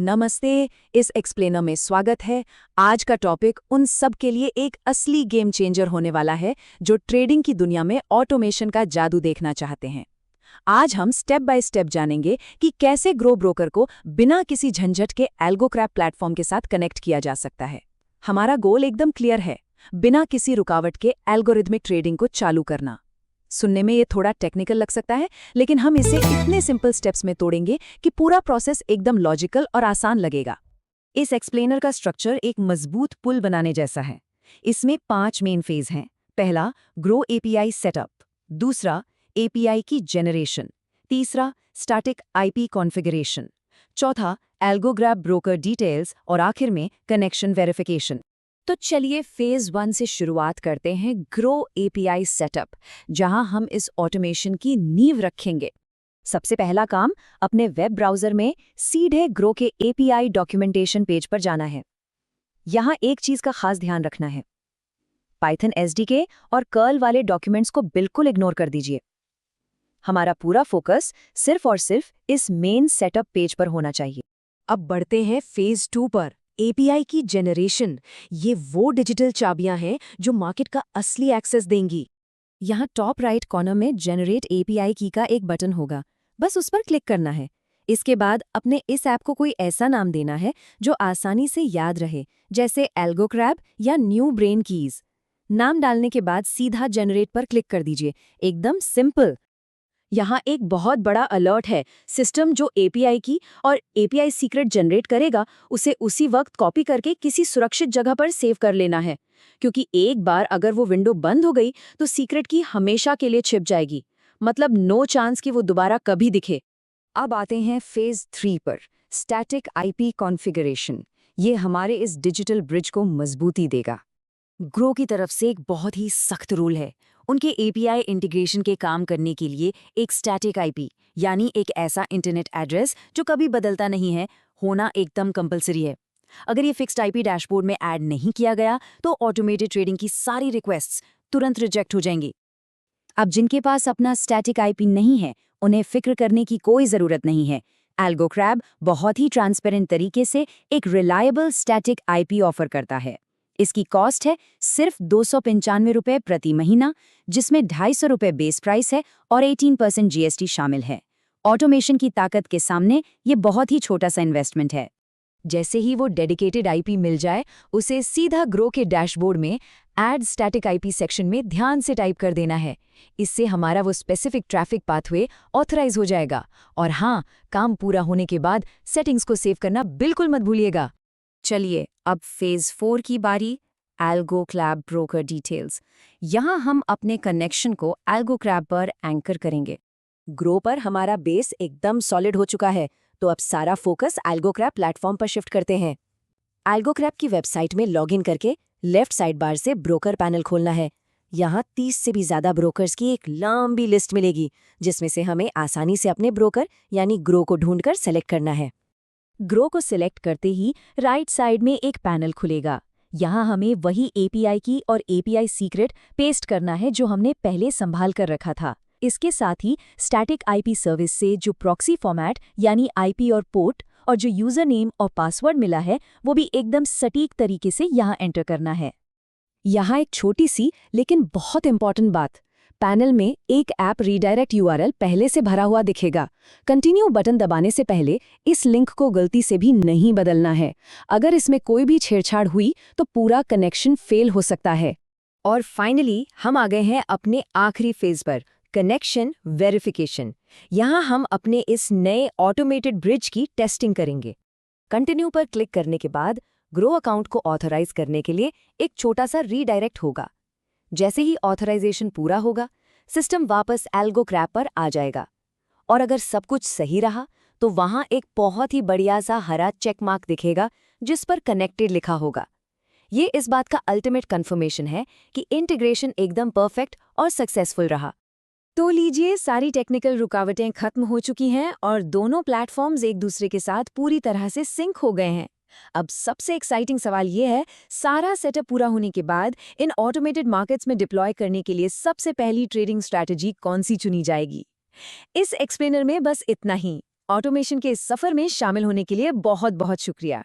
नमस्ते। इस एक्सप्लेनर में स्वागत है। आज का टॉपिक उन सब के लिए एक असली गेम चेंजर होने वाला है जो ट्रेडिंग की दुनिया में ऑटोमेशन का जादू देखना चाहते हैं। आज हम स्टेप बाय स्टेप जानेंगे कि कैसे ग्रो ब्रोकर को बिना किसी झंझट के एल्गोक्रैप प्लेटफॉर्म के साथ कनेक्ट किया जा सकता है। हमारा गोल एकदम क्लियर है, बिना किसी रुकावट के एल्गोरिथमिक ट्रेडिंग को चालू करना। सुनने में ये थोड़ा टेक्निकल लग सकता है, लेकिन हम इसे इतने सिंपल स्टेप्स में तोड़ेंगे कि पूरा प्रोसेस एकदम लॉजिकल और आसान लगेगा। इस एक्सप्लेनर का स्ट्रक्चर एक मजबूत पुल बनाने जैसा है। इसमें 5 मेन फेज हैं। पहला, ग्रो एपीआई सेटअप। दूसरा, एपीआई की जनरेशन। तीसरा, स्टैटिक आईपी कॉन्फ़िगरेशन। चौथा, एल्गोग्रैप ब्रोकर डिटेल्स। और आखिर में कनेक्शन वेरिफिकेशन। तो चलिए फेज 1 से शुरुआत करते हैं, ग्रो एपीआई सेटअप, जहां हम इस ऑटोमेशन की नींव रखेंगे। सबसे पहला काम, अपने वेब ब्राउज़र में सीधे ग्रो के एपीआई डॉक्यूमेंटेशन पेज पर जाना है। यहां एक चीज़ का खास ध्यान रखना है, पाइथन एसडीके और कर्ल वाले डॉक्यूमेंट्स को बिल्कुल इग्नोर कर दीजिए। हमारा पूरा फोकस सिर्फ और सिर्फ इस मेन सेटअप पेज पर होना चाहिए। अब बढ़ते हैं फेज 2 पर, एपीआई की जनरेशन। ये वो डिजिटल चाबियां हैं जो मार्केट का असली एक्सेस देंगी। यहाँ टॉप राइट कॉर्नर में जनरेट एपीआई की का एक बटन होगा, बस उस पर क्लिक करना है। इसके बाद अपने इस ऐप को कोई ऐसा नाम देना है जो आसानी से याद रहे, जैसे एल्गोक्रैप या न्यू ब्रेन कीज। नाम डालने के बाद सीधा जनरेट पर क्लिक कर दीजिए, एकदम सिंपल। यहाँ एक बहुत बड़ा अलर्ट है, सिस्टम जो एपीआई की और एपीआई सीक्रेट जनरेट करेगा उसे उसी वक्त कॉपी करके किसी सुरक्षित जगह पर सेव कर लेना है, क्योंकि एक बार अगर वो विंडो बंद हो गई तो सीक्रेट की हमेशा के लिए छिप जाएगी। मतलब नो चांस कि वो दोबारा कभी दिखे। अब आते हैं फेज 3 पर, स्टैटिक आईपी कॉन्फ़िगरेशन। ये हमारे इस डिजिटल ब्रिज को मजबूती देगा। ग्रो की तरफ से एक बहुत ही सख्त रूल है। उनके एपीआई इंटीग्रेशन के काम करने के लिए एक स्टैटिक आईपी यानी एक ऐसा इंटरनेट एड्रेस जो कभी बदलता नहीं है, होना एकदम कंपलसरी है। अगर ये फिक्स्ड आईपी डैशबोर्ड में ऐड नहीं किया गया तो ऑटोमेटेड ट्रेडिंग की सारी रिक्वेस्ट्स तुरंत रिजेक्ट हो जाएंगी। अब जिनके पास अपना स्टैटिक आईपी नहीं है, उन्हें फिक्र करने की कोई ज़रूरत नहीं है। एल्गोक्रैप बहुत ही ट्रांसपेरेंट तरीके से एक रिलायबल स्टैटिक आईपी ऑफर करता है। इसकी कॉस्ट है सिर्फ 295 रुपये प्रति महीना, जिसमें 250 रुपये बेस प्राइस है और 18% जीएसटी शामिल है। ऑटोमेशन की ताकत के सामने ये बहुत ही छोटा सा इन्वेस्टमेंट है। जैसे ही वो डेडिकेटेड आईपी मिल जाए, उसे सीधा ग्रो के डैशबोर्ड में ऐड स्टैटिक आईपी सेक्शन में ध्यान से टाइप कर देना है। इससे हमारा वो स्पेसिफिक ट्रैफिक पाथवे ऑथराइज हो जाएगा। और हाँ, काम पूरा होने के बाद सेटिंग्स को सेव करना बिल्कुल मत भूलिएगा। चलिए अब फेज 4 की बारी, एल्गोक्रैप ब्रोकर डिटेल्स। यहाँ हम अपने कनेक्शन को एल्गोक्रैप पर एंकर करेंगे। ग्रो पर हमारा बेस एकदम सॉलिड हो चुका है, तो अब सारा फोकस एल्गोक्रैप प्लेटफॉर्म पर शिफ्ट करते हैं। एल्गोक्रैप की वेबसाइट में लॉगिन करके लेफ्ट साइड बार से ब्रोकर पैनल खोलना है। यहाँ 30 से भी ज़्यादा ब्रोकर्स की एक लंबी लिस्ट मिलेगी, जिसमें से हमें आसानी से अपने ब्रोकर यानी ग्रो को ढूंढकर सेलेक्ट करना है। ग्रो को सिलेक्ट करते ही राइट साइड में एक पैनल खुलेगा। यहाँ हमें वही एपीआई की और एपीआई सीक्रेट पेस्ट करना है जो हमने पहले संभाल कर रखा था। इसके साथ ही स्टैटिक आईपी सर्विस से जो प्रॉक्सी फॉर्मेट यानी आईपी और पोर्ट और जो यूजर नेम और पासवर्ड मिला है, वो भी एकदम सटीक तरीके से यहाँ एंटर करना है। यहाँ एक छोटी सी लेकिन बहुत इंपॉर्टेंट बात, पैनल में एक ऐप रीडायरेक्ट यूआरएल पहले से भरा हुआ दिखेगा। कंटिन्यू बटन दबाने से पहले इस लिंक को गलती से भी नहीं बदलना है। अगर इसमें कोई भी छेड़छाड़ हुई तो पूरा कनेक्शन फेल हो सकता है। और फाइनली हम आ गए हैं अपने आखिरी फेज पर, कनेक्शन वेरिफिकेशन। यहाँ हम अपने इस नए ऑटोमेटेड ब्रिज की टेस्टिंग करेंगे। कंटिन्यू पर क्लिक करने के बाद ग्रो अकाउंट को ऑथराइज करने के लिए एक छोटा सा रीडायरेक्ट होगा। जैसे ही ऑथराइजेशन पूरा होगा, सिस्टम वापस एल्गोक्रैप पर आ जाएगा। और अगर सब कुछ सही रहा तो वहाँ एक बहुत ही बढ़िया सा हरा चेक मार्क दिखेगा जिस पर कनेक्टेड लिखा होगा। ये इस बात का अल्टीमेट कंफर्मेशन है कि इंटीग्रेशन एकदम परफेक्ट और सक्सेसफुल रहा। तो लीजिए, सारी टेक्निकल रुकावटें खत्म हो चुकी हैं और दोनों प्लेटफॉर्म्स एक दूसरे के साथ पूरी तरह से सिंक हो गए हैं। अब सबसे एक्साइटिंग सवाल ये है, सारा सेटअप पूरा होने के बाद इन ऑटोमेटेड मार्केट्स में डिप्लॉय करने के लिए सबसे पहली ट्रेडिंग स्ट्रैटेजी कौन सी चुनी जाएगी? इस एक्सप्लेनर में बस इतना ही। ऑटोमेशन के इस सफर में शामिल होने के लिए बहुत बहुत शुक्रिया।